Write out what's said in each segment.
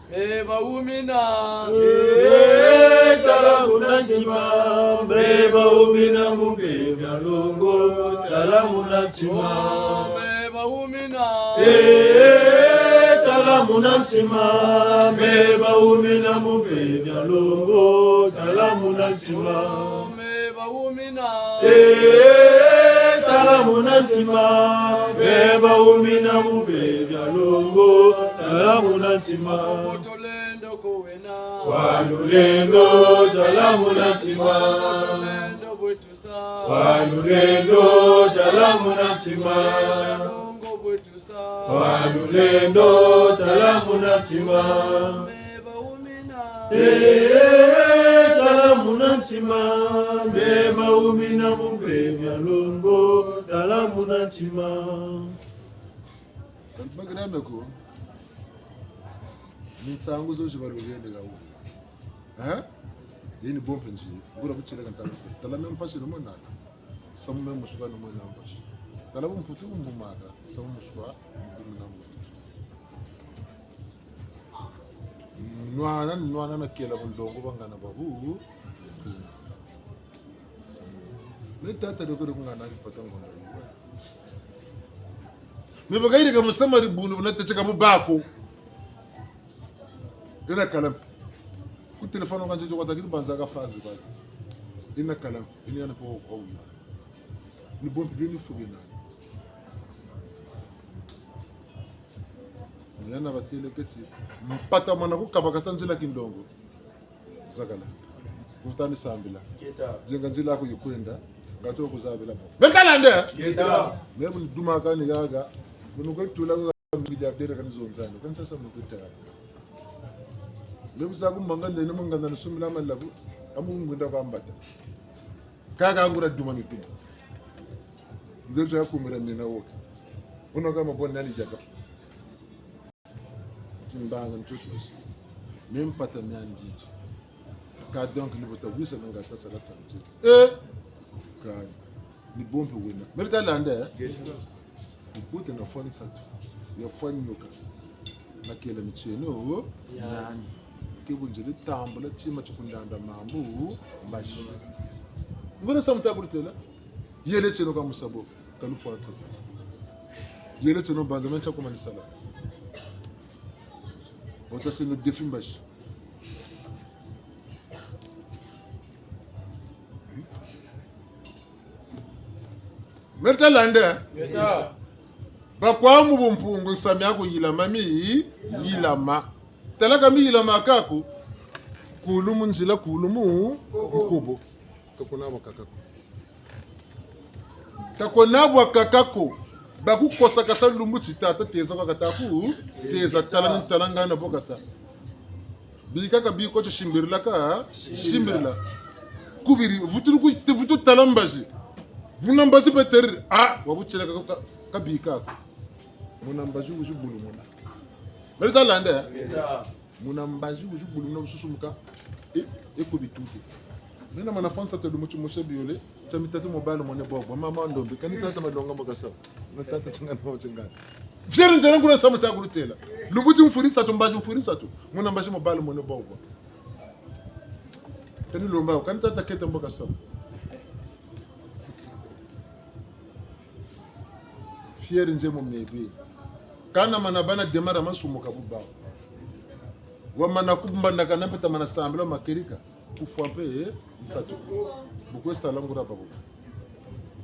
Beba umina. Tala munachima. Beba umina muke vyalongo. Tala munachima. Beba umina. Tala munachima. Beba umina muke vyalongo. Tala munachima. Beba umina. Tala munachima. Beba umina muke vyalongo. Tala munachima. Tolendo kowena. Walulendo tala munachima. Tolendo bwetusa. Walulendo tala munachima. Longo bwetusa. Walulendo tala munachima. Beba umina. Tala munachima. Beba umina mube vyalongo. Tala munachima. Bagrambe ko. Nitsangu zo shibalugende gawo. Yini bombe nje. Ngura kuchela kantala. Tala mempashi no mona. Samme mushwa no mona mpashi. Tala bumputu bumbumaka. Samme mushwa bumuna mbutu. Nwana na kela bundongo bangana babu. Metata dokoro kungana kipatango. Mebagaire kama samari bunu bunatete kama bako. Ina kalam. Ku telefono kan jogo ta gidu banza ga fazi ba. Ina kalam. Ina na po ko. Ni bon bi ni fugina. Yana ba tele keti. Mpata mana ku kabaka sanjila kindongo. Zakala. Kutani sambila. Jenga njila ko yukwenda. Gato kuzabila. Bekalande. Kita. Mebu duma ka ni gaga. Bunu ko tula ko miliardaire kan zonzano. Kan sasa mu kutara. Lebu sagu manganda ni manganda ni sumila malabu amu ngunda kwa mbata kaga ngura duma ni tuma nzetu ya kumira ni na woke uno kama bonna ni jaga timbanga ntutus même pata mianji ka donc ni bota wisa nga tasa la santi ka ni bombe wena merita landa ni bote na foni santu ya foni yoka na kela micheno nani kibunjili tambula chima chukundanda mambu mbashi ngona samta burtela yele cheno ka musabo kalu fata yele cheno banza mencha ko manisala ota seno defi mbashi merta lande Meta. Bakwa mu bumpungu samya ko yilama mi yilama talaka mi yilama kako kulumu nzila kulumu mkubo kakonabo kakako kakonabo kakako baku kosa kasa lumbu tata teza kwa kataku teza talani talanga na bokasa bikaka biko cho shimbirla ka shimbirla kubiri vutu talambaji vunambaji beter wabuchela ka bikaka munambaji ujubulu mona merita landa munambaji ujubulu no susumuka ekobituke mena mana fansa te dumuchu mushe biole chamitatu mobile mone bobo mama ndombe kanita tata madonga mbokasa natata chingana mo chingana fiere nzana ngura samata gurutela lubuti mfurisa to mbaji mfurisa to munambaji mobile mone bobo tani lomba kanita tata kete mbokasa fiere nzemo mebe kana manabana demara masumuka bubba wamana kumbanda kana peta mana sambla makerika kufwampe nsatu bukwe sala ngura babu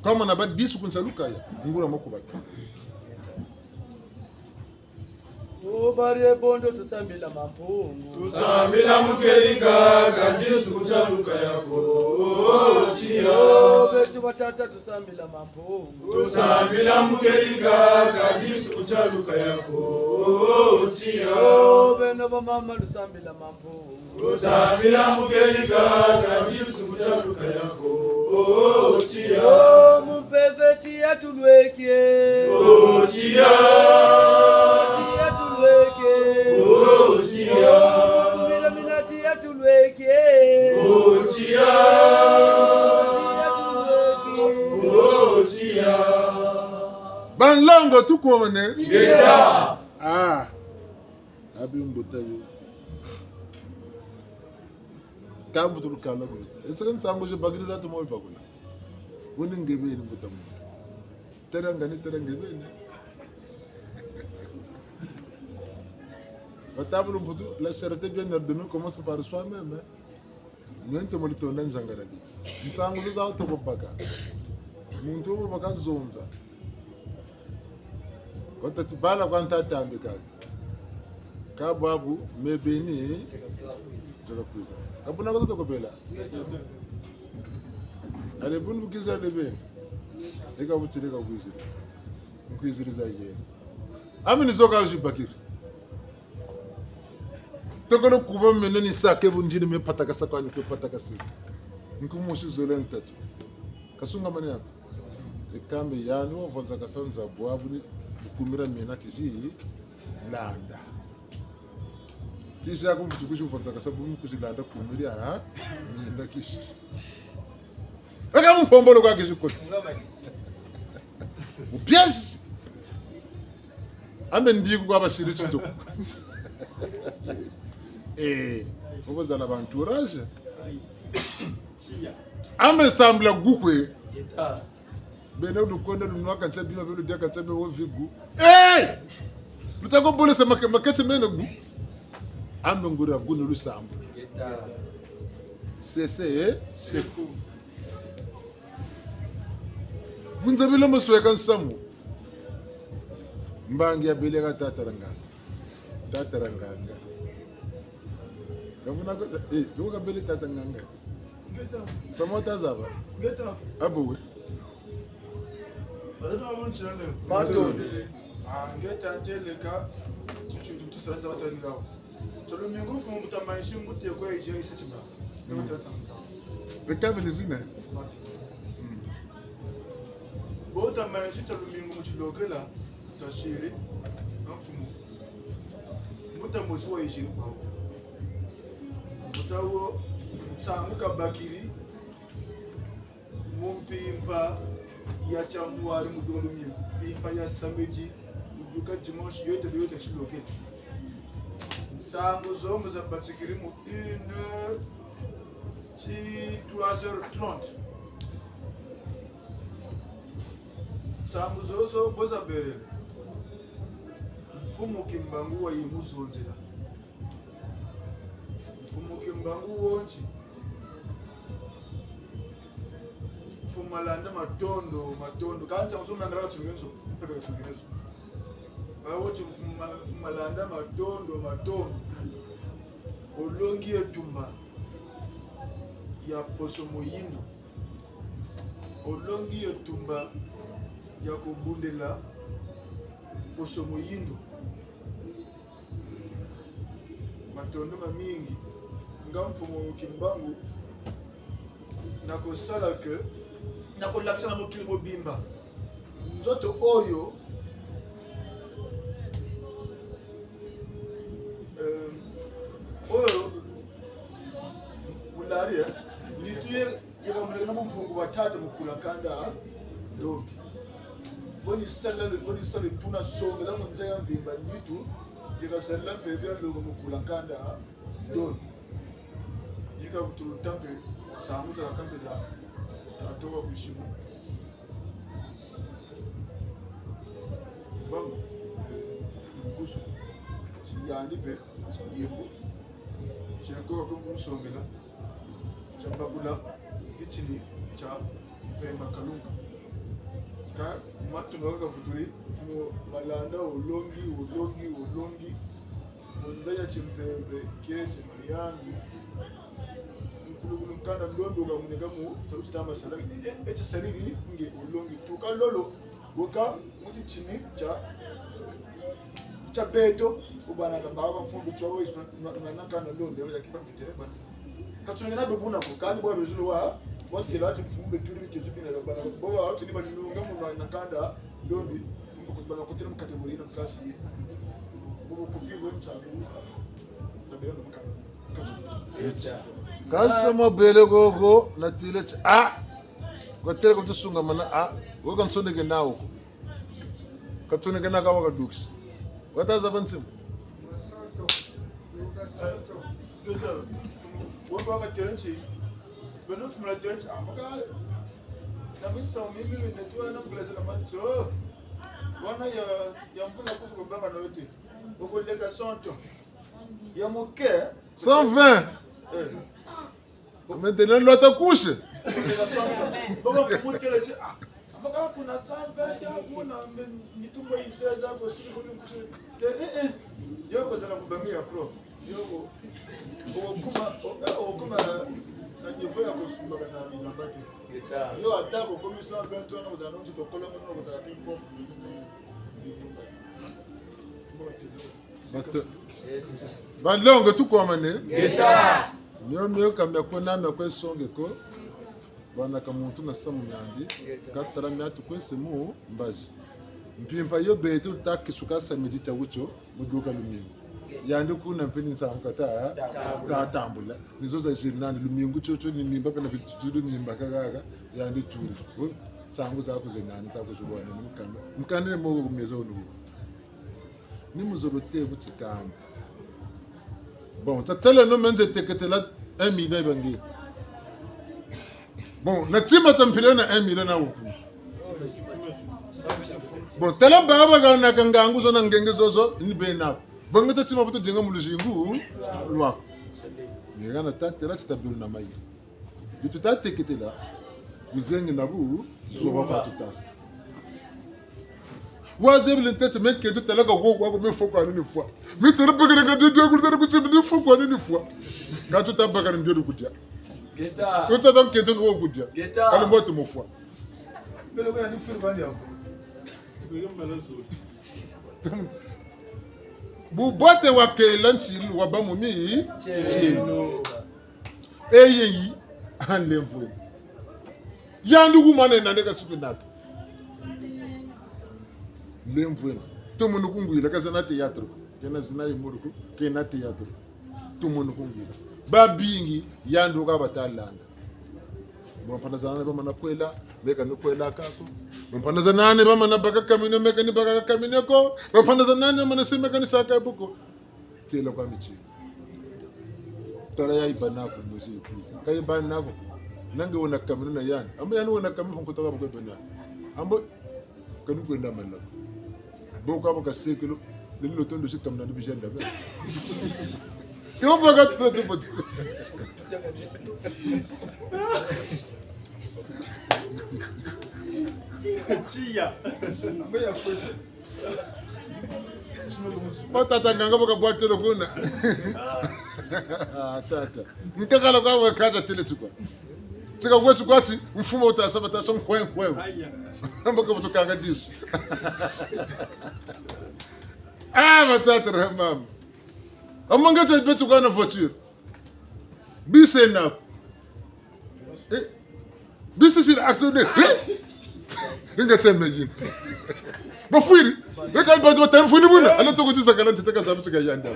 kama na ba 10 kunchaluka ya ngura makubaki Ubare bondo tusambila mampungu Tusambila mukerika katisu kuchaluka yako chia betu batata tusambila mampungu Tusambila mukerika katisu kuchaluka yako chia beno bamama tusambila mampungu Tusambila mukerika katisu kuchaluka yako chia mumpeve chia tulweke chia Banlongo tukone Geta abi mbota yo Kamu tu kala ko. Esakan sango je bagri za to mo bagula. Woni ngebe ni butam. Teranga ngebe ni. Batabulu butu la charité bien ordonnée commence par soi-même. Nous te molito nan jangaradi. Nsango lu za to baka. Muntu bo baka zonza. Wata tibala kwanta tambe kazi. Ka babu mebeni de la prison. Abuna ko to ko bela. Ale bunu kiza de be. Ega butire ka kwizira. Kwizira za yeye. Amini zoka jibakir. Tokono kuba meneni sake bunjini me pataka sakani ko pataka si. Nkumushi zolenta. Kasunga mani yako. Ekambe yanu vonza kasanza bwabu ni kumira mena kiji landa. Kisha kumtukushu vonza kasabu mukuzilanda kumira ha mena kishi. Ega mpombolo kwa kishi kosi. Upiashi. Ambe ndiku kwa bashiri chindo. Vous avez un entourage. Ame sambla gukwe. Bene du konde du noa kancha bima velu dia kancha be wo vigu. Lutako bole se makete mena gu. Ame ngura gu no lusambu. C'est seku. Bunza bila moswe kan samu. Mbangi ya bilega tataranga. Gavuna ko do ka beli tatanganga. Samota zaba. Abu. Mato. Ngeta teleka chichu tu sala zaba tani gawo. Cholo mingo fu muta maishi mute ko eje ise chimba. Rekave ni zina. Bota maishi cholo mingo muchilokela tashiri. Amfumu. Muta moswa eje ko. Mutawo sangu kabakiri mumpimba ya chamwari mudolo pimba ya samedi uduka dimanche yote chiloke sangu zomo za batikiri mu 3h30 sangu zozo boza berele mfumo kimbangu wa yimuzonzela Mbangu wonchi fumalanda matondo kanza usoma ngara tsugenzo peka tsugenzo bawochi fumalanda matondo olongi etumba ya poso moyindo olongi etumba ya kobundela poso moyindo matondo mamingi mfumo kimbangu nakosala ke nakolakisa na mokili mobimba nzoto oyo mulari lituye yakamuleka mumpungu watatu mukulakanda ndombi boni sala tuna songela munza ya mvimba nitu yakasala mvevya logo mukulakanda ndombi Yika vutulu tampe samuza kampe za tatoa kushimu. Bangu kusu siyanipe siyembo cheko ko kusongela chambakula kichini cha pemba kalunga ka matu ngoka vutuli fumo malanda olongi munzaya chimpebe kese mariyangi kulukanda ndondo ga munega mu stama sala ete sariri nge olongi tuka lolo boka muti chini cha beto ubana ka baba mfungu chowo na kana ndondo ya kipa fitere bana katungena bebuna ko kandi bo bezulu wa wati lati mfumbe turi kizubi na bana bo wa wati libani lunga mu na kanda ndondi mfungu bana ko tiri mu kategori na klasi ye bo ko fiwo mtsabu tabela no makana Kansa mabele gogo na tile gotere ko tusunga mana go kan sonde gena uko katsone gena ka waka duks wata zabantim Wabaka terenchi. Beno fumla terenchi. Amaka. Namisa mimi netua na mvula za macho. Wana ya mvula kubanga na yote. Boko leka sonto. Ya moke 120. Maintenant l'autre couche. Boko fumla terenchi. Amaka kuna 120 kuna mitumba iseza kwa siku ni yoko zana kubangia pro. Yoko okuma na niveau ya kosumba na bilambati. Yo atako commission 20 ans aux annonces de colonne no za kimpo. Balongo tukomane. Geta. Nyo kambya kona na kwesonge ko. Bana kamuntu na samunyandi. Katara myatu kwesemu mbaji. Mpimpa yo beto takisuka samedi cha ucho muduka lumingo. Yandi kuna mpeni nsakata tatambula. Nizoza jinani lumingo chocho ni mimba kana bituru ni mbakagaga yandi turi. Sangu za kuzenani takuzubona mukanda. Mukanda mo kumeza onu. Ni muzorote butikana. Bon, tatala no menze teketela 1 million bangi. Bon, natima tampile na 1 million na uku. Bon, tala baba gana kangangu zona ngenge zozo ni bena. Banga tatima futo jenga mulujingu lwa. Ngana tatela titabiru na mai. Ditu tateketela uzengi na bu zoba ba tutasa. Wazebile ntete meke tu tala ka go me foko ani ni fois. Me tere bagara ka de ko tere ko te foko ani ni fois. Ka tu ta bagara ndio kutia. Geta. Tu ta donc kete no kutia. Geta. Ka mbote mo fois. Bele ko ni fir bandi afo. Bu bote wa ke lanchi wa ba mo mi. Chelo. Eyi an lemvo. Yandu ku mane na ndeka supinaka. Lemvweni tomuno kungwila kasana teatro kena zina imuruku kena teatro tomuno kungwila babingi yandu ka batalanga bompana ba mana kwela beka no kwela kako bompana zanane ba mana baka kamino meka ni baka kamino ko bompana zanane mana semeka ni saka buko kela kwa michi tara ya ibana ku muzi kuza kai ibana ko nange wona kamino na yani amba yani wona kamino ko toka buko bana ambo kanu ko na mala Boka boka sekelo le loton de ce comme dans le budget là. Comment boka tu fais tout Chia. Ambeya kwetu. Tata nganga boka boite lo kuna. Tata. Mtakala kwa wakata tele tukwa. Tika kwetu kwati mfumo utasaba tason kwen. Mboka mtukanga disu. Ah, matata rahmam. Amanga tsa betu kana voiture. Bise na. Bise si accident. Inga tseme yin. Bafiri. Eka ba ta mfuni buna. Ala to kutisa kana teka sabu tsika yanda.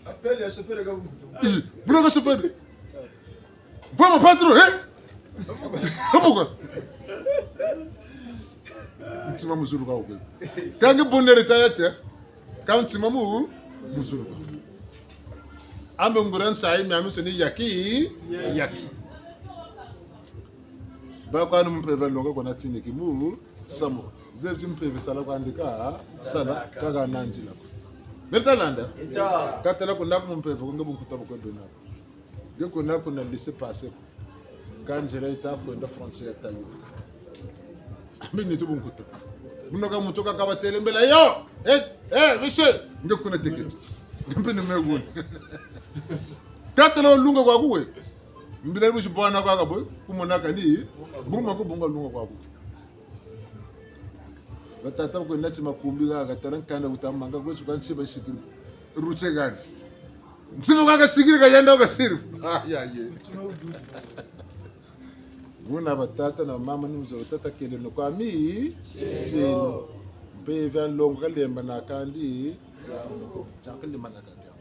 Appelle ya chauffeur ga mtu. Buna ga chauffeur. Vamos patron, Vamos. Ntima muzuru ka ukwe. Kange bonere tayate. Kanti mamu muzuru. Ambe nguran sai mi amuso ni yaki. Ba kwa numpeve longa kona tini kimu samo. Zevji mpeve sala kwa andika sala kaga nanjila. Mertalanda. Geta. Katela kuna mpeve kunga bunkuta kwa dona. Geko na kuna laisser passer. Quand je l'ai tapé dans frontière tayo. Mimi tu bunkuta. Munoka mutoka kaba tele mbele yo. Monsieur, ngeko na ticket. Ngombe ne megul. Katela lunga kwa kuwe. Mbele bushi bwana kwa kabo kumonaka ni buma ko bunga lunga kwa kuwe. Batata ko nati makumbi ga tarankana utamanga ko sukanchi ba shikiri. Ruche gani. Msimu kaka sigiri kayenda ukasiru. Ya. Buna batata na mama ni mzo tata kele no kwa mi. Chelo. Beva longo kalemba na kandi. Chakale manaka ndia.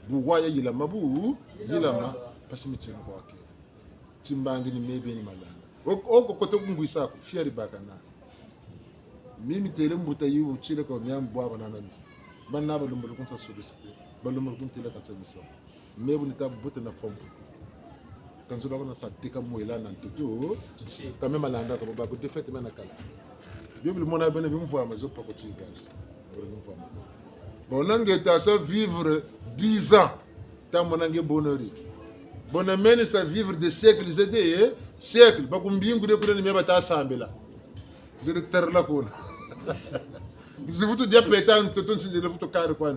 Buwaya yilama yilama pashimi chelo kwake. Chimbangi ni mebe ni malanga. Oko kote kungwisa fiari bakana. Mimi tele mbuta yu chile kwa nyambo baba na nani. banna balumba kun sa sollicité balumba kun tela ka tsamisa mais bu nita bote na fomp quand je dois sa tika moela nan tutu quand même alanda ko ba ko defete mena kala bible mona bene bi mu fo amazo pas ko ti gaz bon nangeta sa vivre 10 ans ta monange bonheur bon amène sa vivre des siècles et des siècles ba ko mbingu de ko ni meba ta sambela je de terre la ko je vous dis pétan tout si je le vous carré quoi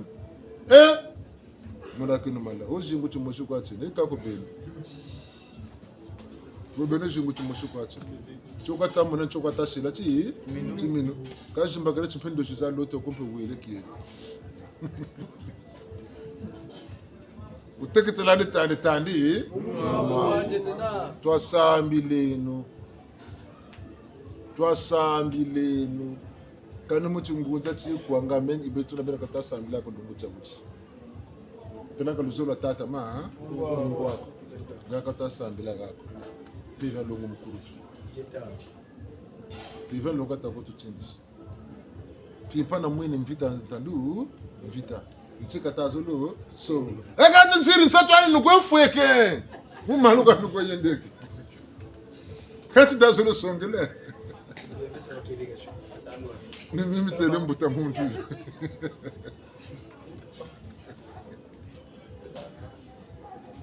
mon akino mala oji ngutu moshu kwa tine ka ko beni bo bene jingu tu moshu kwa tine choka ta mona choka ta sila ti minu ka jimba gare tu pendo jiza loto ko pe wele ki utekete la de tandi toi sambileno kana mutu ngunza ti kuanga mengi betu na bena kata sambila ko dungu chabuti tena ka luzola tata ma mungu wako ngakata sambila gako piva longo mukuru piva longo ta ko tutindi pipa na mwene mvita ntandu mvita ntsika tazolo so eka tsinsiri nsatwani nukwefweke mumaluka nukwendeke kati dazolo songele ni mimi tele mbuta muntu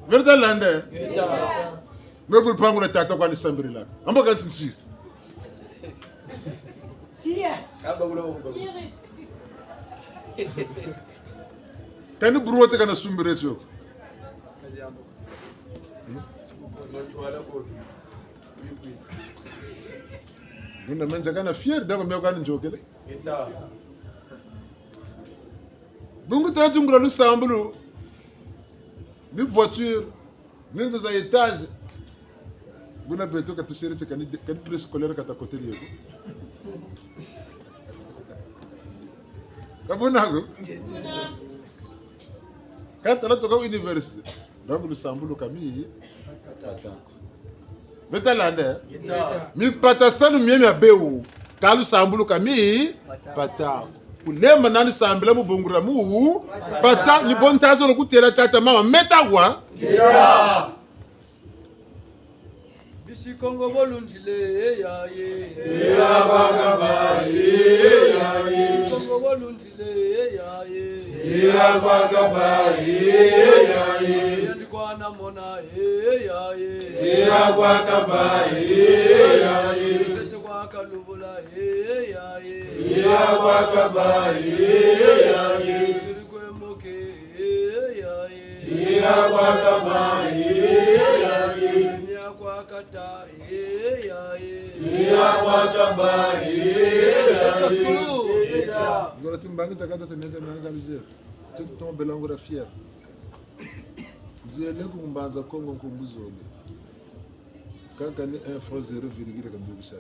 verda lande megul pangu na tata kwa ni sambirila amba kan tsinsi Kaba ulo kani burote kana sumbire tso Nuna menja kana fier da ko kana njokele bungu ta jungula lu sambulu ni voiture ni za étage buna beto ka tu sere kan presse scolaire ka ta côté yego kabuna go kata la to ka université donc lu sambulu kami patako betalande mi patasanu miemi abeu kalu sambulu kami patako kulema nani sambila mubungura mu pata ni bontazo lo kutera tata mama metagwa bisi kongo bolundile ya ye ya bagaba ya ye kongo bolundile ya ye ya bagaba ya ye yandikwana mona ya ye ya bagaba ya ye kwa kalubula ya ye ya bagaba ya ye kwemoke ya ye ya bagaba ya ye kwa kata ya ye bagaba ya ye agora timbangi takata seneza nanga lize tutu tomo belango ra fier zele ku mbanza kongo kumbuzole kaka ni 1.0 kan dubisha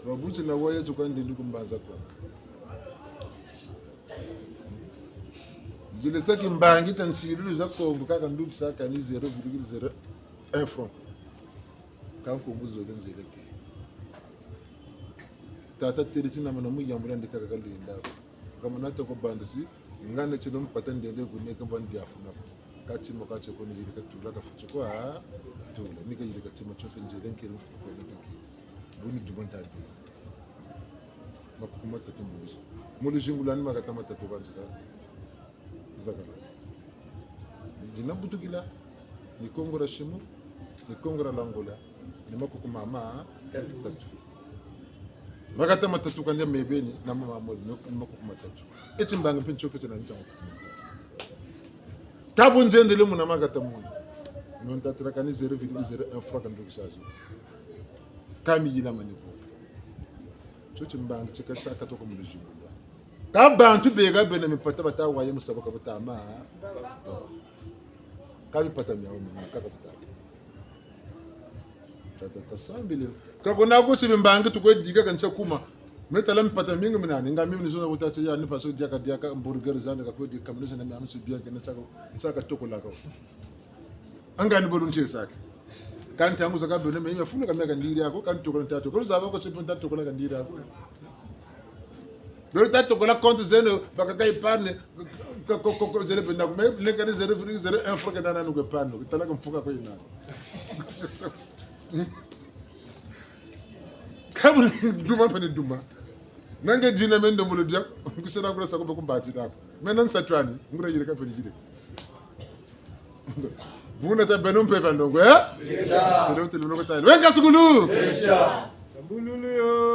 wabuti na waye tukandi ndi kumbanza kwa jile saki mbangi tansiru za kongo kaka ndubisha kan 0.01 franc kan kumbuzole nzele ke tata tiriti na manamu yambula ndika kalinda kama nato ko bandasi ngane chino mpata ndende gune kamba ndiafuna kati mo kache ko ni ka tula ka fucho kwa tula nika yiri ka timo chope njere nkero ko ndiki buni dubanta ndi makuma tatu muzi mulu jingulani makata matatu banzika zakala jina butukila ni kongora shimu ni kongora langola ni makukuma mama tatu makata matatu kanya mebeni na mama moli no makukuma tatu eti mbanga pincho pete na ncha tabu nzendele muna makata muna no ntatira kani 0.01 franc kan dukisazo kami yina manipo chochi mbanga chika saka to komu lejumba ka bantu bega bene mipata bata waye musabaka batama kami pata miao muna kaka bata tata sambile kakona ko simbanga tukwe diga kan chakuma metala mpata mingi minani nga mimi nizo utache ya nipa so diaka burger zanda ka kodi kamnisa na mami subia kana chaka tokola ka anga ni bolunche sake kan tangu zaka bene me yafuna kamya kan ndiri yako kan tokola tatu ko zaba ko chipun tatu tokola kan ndiri yako le temps que la compte zéro bakakai panne ko zéro pe nak mais le cas zéro virgule zéro un fois que dans nous que panne que tala comme foka ko ina kabul duma pani duma nange dina men do mulo diak ko sera ko sa ko ko bati dak mais nan satwani ngura yire ka pani jide buna ta benum pe fando ko eh do tele no ko tay wen kasugulu Sambululu yo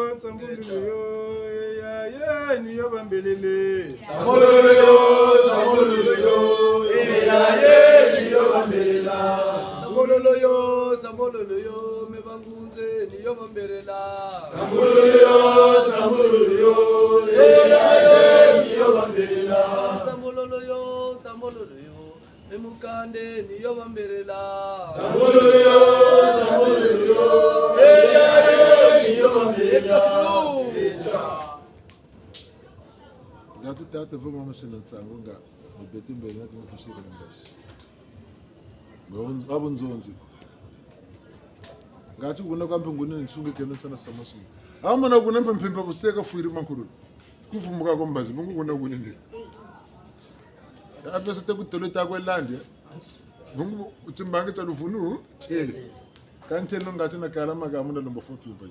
ya ni yo bambelele. Sambululu yo ya ni yo bambelela. Sambululu yo me bangunze ni yo bambelela. Sambululu yo ya ni yo bambelela. Sambululu yo me mukande ni yo bambelela. Sambululu yo ya ni yo bambelela. Gatu tata vuma mashina tsangunga beti mbele nati mtushira ndashi abunzonzi ngati kuna kwambe ngune nsunge keno tsana samasu amana kuna mpempempa buseka fuiri mankuru kuvumuka kombazi mungu kuna kune ndi apesa tekutoleta kwelandi mungu utsimbange tsa luvunu tele kantelo ngati na kalama ka muna lombo fofi mpa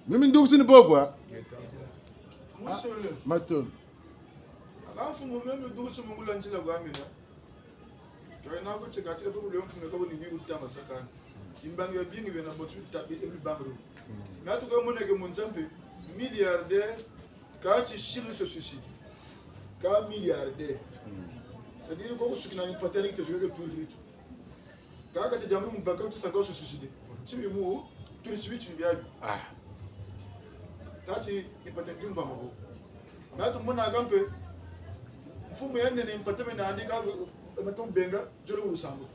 mimi ndukusini bogwa maton alafu mumeme dusu mungula njila gwamina kaina ko cheka tele ko leon funga ko ni bi utama sakana imbangi ya bingi bena botu tabi every bangro na to ko moneke munzambe milliardaire ka ci chine se suicide ka milliardaire c'est-à-dire ko sukina ni paternité te joue pour lui ka ka te jamu mbaka to sanga se suicide timi mu tu switch ni biabi tati ni paternité mvama ko na to mona gampe mfumo yende ni mpateme na andika maton benga jole usambu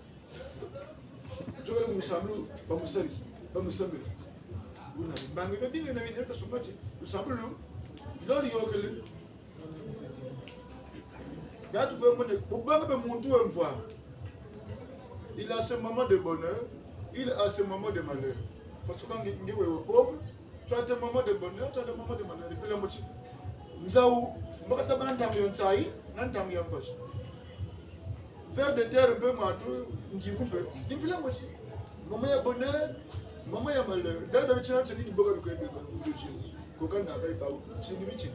bamusaris bamusambira una bangi bebinga na wineta sumati usambu lori yokele gatu ko mone bubanga be muntu emvwa il a ce moment de bonheur il a ce moment de malheur parce que quand il est pauvre tu as des moments de bonheur tu as des moments de malheur et puis la moitié nzau mbaka tabanda yon sai nantang yon poche faire de terre un peu matou ngikupe impila moitié moment ya bonheur moment ya malheur dans le chien tu dis boga ko ebe ko chien ko kan na ba bawo chini bichi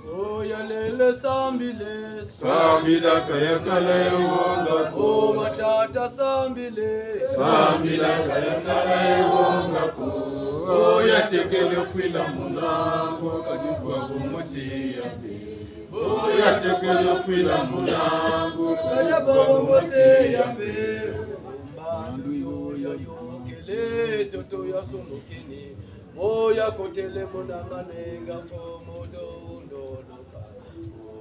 Oh yalele sambile Sambila kaya kala yonga ko. Oh matata sambile Sambila kaya kala yonga ko. Oh ya tekele fila mulango kadibwa kumosi yambe. Oh ya tekele fila mulango kadibwa kumosi yambe. Bandu yo kele toto ya sonokini. Oh ya kotele monangane ngafo modo ndodoka.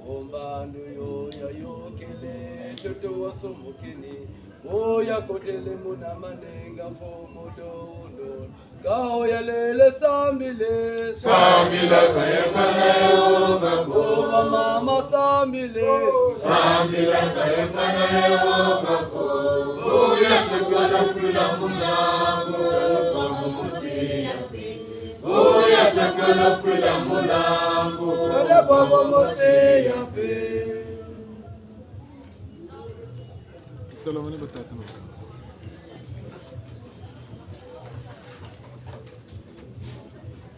Oh bandu yo kele toto wa somokini. Oh ya kotele monangane ngafo modo ndodoka. Kao ya lele sambile Sambila kaya kala yonga ko. Oh mama sambile Sambila kaya kala yonga ko. Oh ya tekele fila mulango kadibwa kumosi yambe. Oh ya tekele fila mulango Kale baba mose yape Tala mani batata.